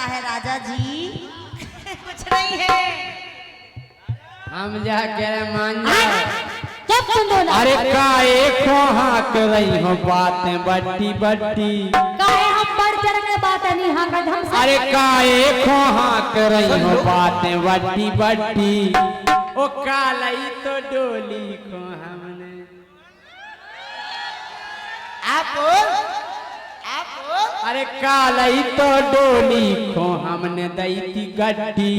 है राजा जी? कुछ नहीं है। हम जा कह रहे मान जाओ। जब तुम बोला अरे काहे को हाँक रही हो बातें बट्टी बट्टी। काहे हम बढ़ चढ़ के बातें नहीं हाँ कर हमसे। अरे काहे को हाँक रही हो बातें बट्टी बट्टी। ओ कालई तो डोली को हमने आप अरे कालई तो डोली को हमने दई थी गड्डी।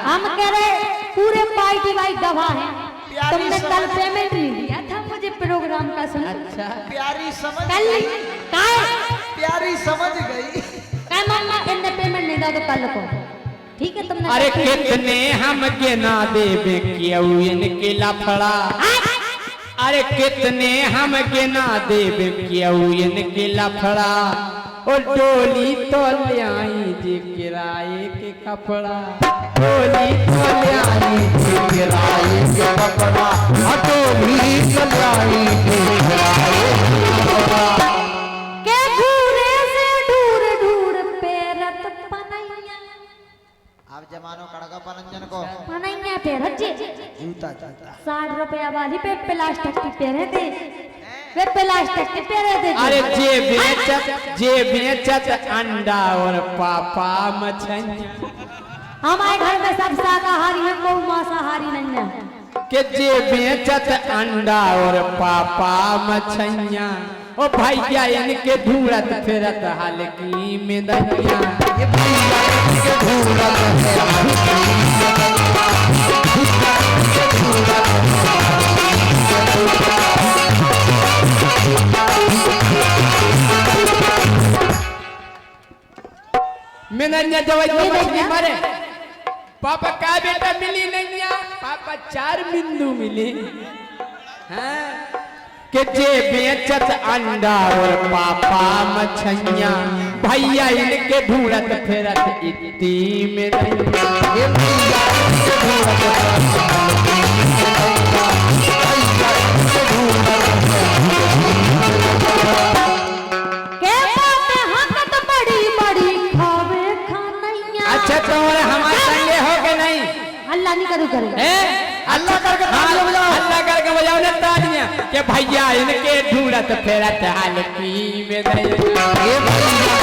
हम कह रहे पूरे पार्टी वाई गवाह हैं। तुमने कल पेमेंट नहीं दिया था मुझे प्रोग्राम का सुन। अच्छा प्यारी समझ कल गई। काहे प्यारी समझ गई। काय मम्मा इनने पेमेंट नहीं दिया तो कल को ठीक है तुमने। अरे कितने हम के ना देवे क्यों इनके लफड़ा। अरे कितने हम के ना देवे क्यों इनके लफड़ा। और डोली तो ले आई जी किराए के कपड़ा। डोली तो ले आई जी किराए के कपड़ा। डोली तो ले आई जी किराए के कपड़ा। के घूरे से ढूर ढूर पेरत पनैया। आप जमानो कड़का परंजन को पनैया पेरत जी। जूता जूता 60 रुपया वाली पे प्लास्टिक की पेरे थे। वे प्लास्टिक की पेरे थे। अरे जे बेचत अंडा और पापा मछलियाँ। हमारे घर में सब शाकाहारी हैं कोई मांसाहारी नहीं है। के जे बेचत अंडा और पापा मछलियाँ। ओ भैया इनके ढूंढत फिरत हल्की में दहिया। ये भैया इनके ढूंढत मिनन्या जवाई मरे। पापा का बेटा मिली नहीं। पापा 4 बिंदु मिली। हाँ के जे बेचत अंडा और पापा मछलियाँ। भैया इनके ढूंढत फिरत इतनी में दहिया। ये भैया इनके ढूंढत अच्छा तुम्हारे हमारे संगे हो के नहीं। अल्लाह नहीं करू करे अल्लाह करके अल्लाह करके बजाओ ना तालियां। के भैया इनके ढूंढत फिरत हल्की में दहिया। ये भैया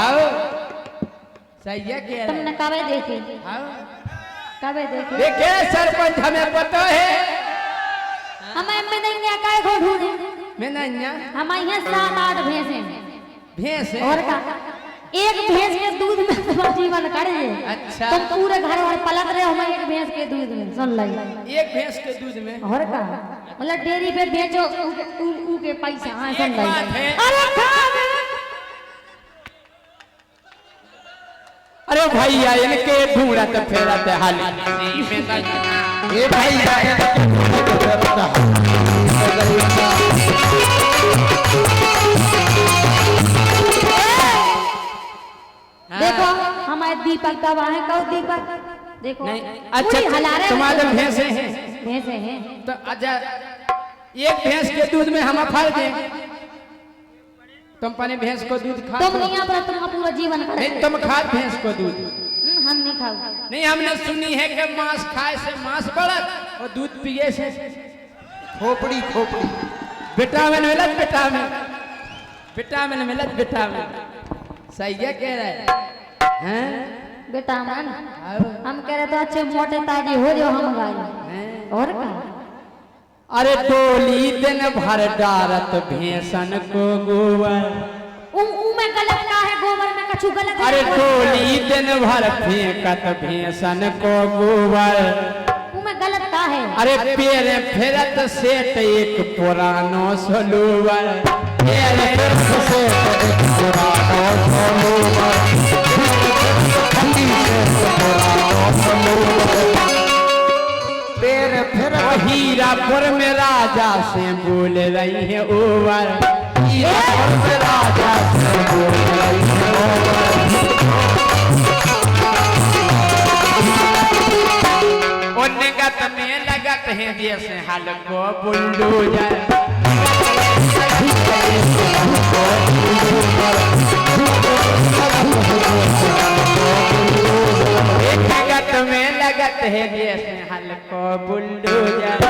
आओ सही है क्या तुमने कबे देखे कबे देखे देखे सरपंच हमें पता है। हमें में नहीं क्या काय को ढूंढे मैं नहीं हमारे यहाँ 7-8 भैंसे भैंस है। और का एक भैंस के दूध में तुम्हारा जीवन करे। अच्छा तुम पूरे घर और पलट रहे हो। हम एक भैंस के दूध में सुन ली। एक भैंस के दूध में और का मतलब डेयरी पे बेचो ऊ के पैसा हाँ सुन एक बात है। अरे भैया इनके ढूंढत फिरत हल्की में दहिया। ये भैया देखो हमारे दीपक दवा है कौ दीपक देखो नहीं अच्छा तुम्हारे भैंसे हैं। भैंसे हैं तो अच्छा एक भैंस के दूध में हम फल दें। तुम अपने भैंस को दूध खा तुम नहीं पर तुम पूरा जीवन नहीं तुम खा भैंस को दूध। हम नहीं खाओ नहीं हमने सुनी है कि मांस खाए से मांस बढ़त और दूध पिए से खोपड़ी खोपड़ी विटामिन मिलत विटामिन मिलत विटामिन। सही है कह रहे हैं विटामिन। हम कह रहे तो अच्छे मोटे ताजे हो जाओ हम गाय और का। अरे डोली दिन भर डारत भैंसन को गोबर। में गलत का है गोबर में कछु गलत। अरे डोली दिन भर फेंकत भैंसन को गोबर। में गलत का है। अरे पेड़ फेरत सेट एक पुरानो सलूवर। पेड़ फेरत सेट एक पुरानो सलूवर। पेड़ फेरत हीरापुर में राजा से बोल रही है ओवर। हीरापुर में राजा से बोल रही है उनगत में लगत है जैसे हल्को बुलडोजर उनगत में लगत है जैसे हल्को बुलडोजर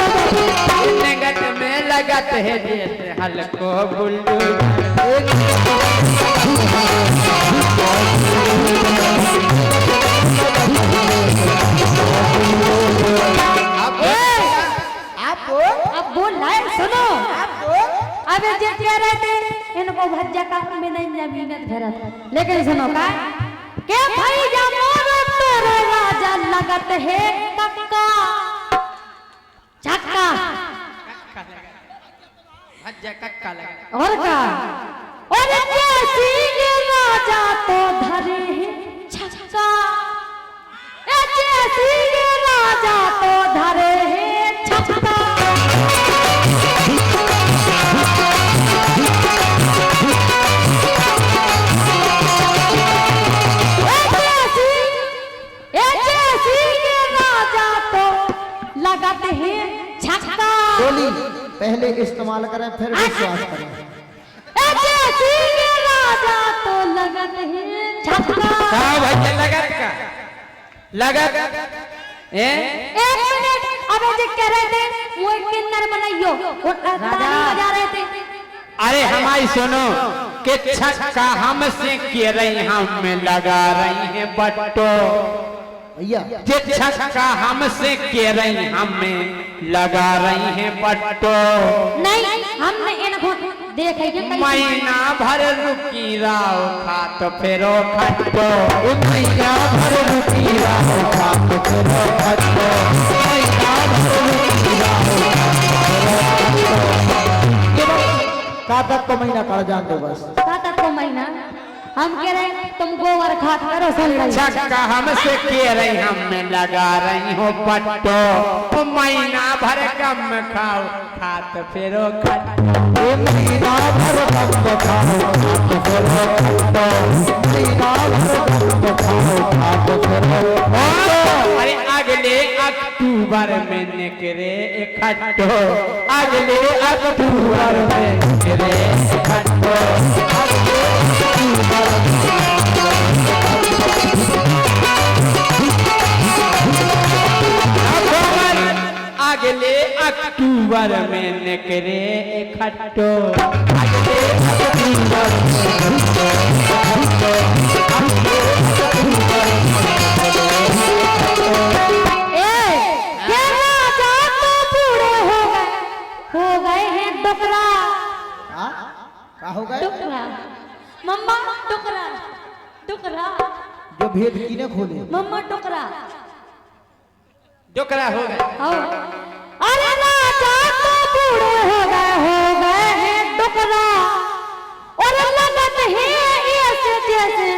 उनगत में लगत है जैसे हल्को बुलडोजर अब बोल लाइन सुनो। अबे जे कह रहे थे इनको भज्जा का में नहीं जमीनत भरत, लेकिन सुनो का के भाई जमाना तेरे राजा लगत है कक्का चक्का भज्जा कक्का लगा और का और जैसी के राजा तो धरे है छक्का जैसी के राजा तो धरे है छक्का लगाते हैं छक्का। बोली पहले इस्तेमाल करें फिर विश्वास करें। ऐसे राजा तो लगाते हैं छक्का। कहाँ भैया लगत का लगत एक मिनट अबे जी कह रहे थे वो किन्नर बनाइयो वो ताली बजा रहे थे। अरे हमारी सुनो कि छक्का हमसे के रही हम लगा रही है बट्टो भैया जे छक्का हमसे के रही हमें लगा रही है बट्टो नहीं हमने इनको देखे जो महीना भर रुकी राव खात फेरो खट्टो महीना भर रुकी राव खात फेरो खट्टो महीना भर रुकी राव का तक को महीना कर जान दो बस। तक को महीना हम कह रहे तुम गोबर खात करो सुन रही छक्का हमसे के रही हमें लगा रही हो पट्टो महीना भर कम खाओ खात फेरो खट्टो महीना भर कम खाओ खात फेरो खट्टो महीना भर कम खाओ खात फेरो अरे अगले अक्टूबर में निकले इकट्ठो अगले अक्टूबर में निकले इकट्ठो अगले अक्टूबर में निकले इकट्ठो अगले अक्टूबर हो गए हैं टुकड़ा का हो गए टुकड़ा मम्मा टुकड़ा टुकड़ा जो भेद किने खोले मम्मा टुकड़ा डोकरा हो गए अरे राजा तो बूढ़े हो गए हैं टुकड़ा और लगत है ऐसे जैसे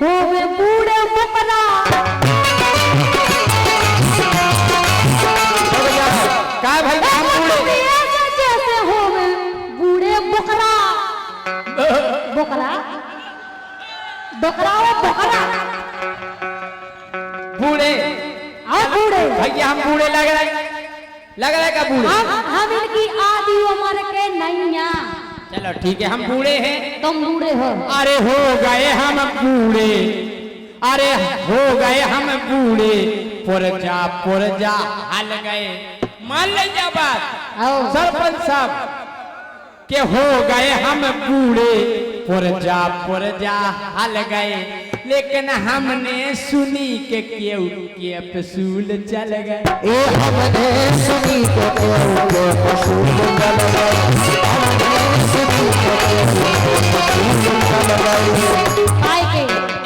हो गए बूढ़े मुकरा का भाई हम बूढ़े ऐसे जैसे हो गए बूढ़े मुकरा बोकरा बोकरा वो बोकरा बूढ़े आओ बूढ़े भैया हम बूढ़े लग रहे का बूढ़े हम इनकी आदि उम्र के नैया चलो ठीक है हम बूढ़े हैं तुम बूढ़े हो अरे हो गए हम बूढ़े अरे हो गए हम बूढ़े पुरजा हल गए मान लीजिए बात आओ सरपंच साहब के हो गए हम बूढ़े पुरजा हल गए लेकिन हमने सुनी के केहू के पसूल चल गए ए हमने सुनी के केहू के पसूल चल गए हमने सुनी के केहू के पसूल चल गए काय के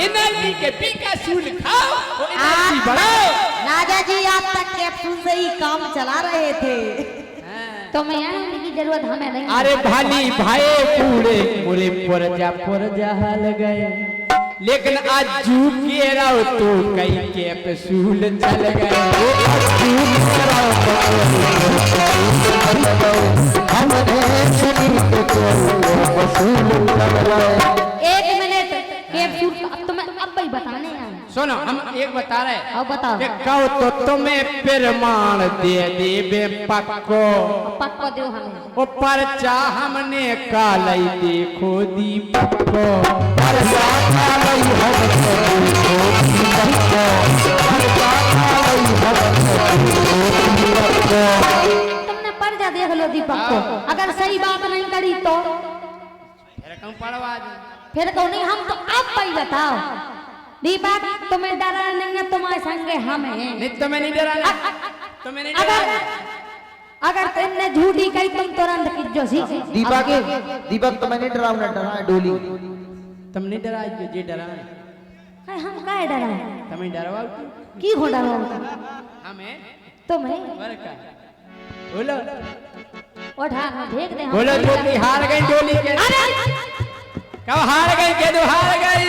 एनर्जी के पीका सूल खाओ और एनर्जी बढ़ाओ राजा जी आप तक कैप्सूल से ही काम चला रहे थे तो मैं यहाँ की जरूरत हमें नहीं अरे भाली भाई पूरे पूरे पुरजा हल गए लेकिन आज जू के रहो तो कई कैप्सूल चल गए। हमने सुनी तो वसूल कर गए। 1 मिनट कैप्सूल अब तुम्हें अब भाई बताने हैं। सुनो हम एक बता रहे अब बताओ। कि कहो तो तुम्हें प्रमाण दे देबे पक्को। पक्को दो हमें। ओ परचा हमने कालई देखो दीपक को। परचा कालई हमने देखो दीपक को। परचा कालई हमने देखो दीपक को। तुमने पर्चा देख लो दीपक को, अगर सही बात नहीं करी तो फिर कहूं पढ़वा दे। फिर कहो नहीं हम तो अब भाई बताओ। दीपक तुम्हें डरा नहीं है, तुम्हारे संगे हम हैं। नहीं तुम्हें नहीं डराना, तुम्हें नहीं डराना। अगर तुमने झूठी कही तुम तुरंत किज्जो सी। दीपक दीपक तो मैंने डरावना डरा डोली। तुम नहीं डराई जो जे डरा हम काहे डराए? तुम्हें डरवाओ की हो डराओ हमें तुम्हें? बरका बोलो उठा ना देख दे हम। बोलो जो कि हार गई डोली के। अरे कब हार गई के दो हार गई।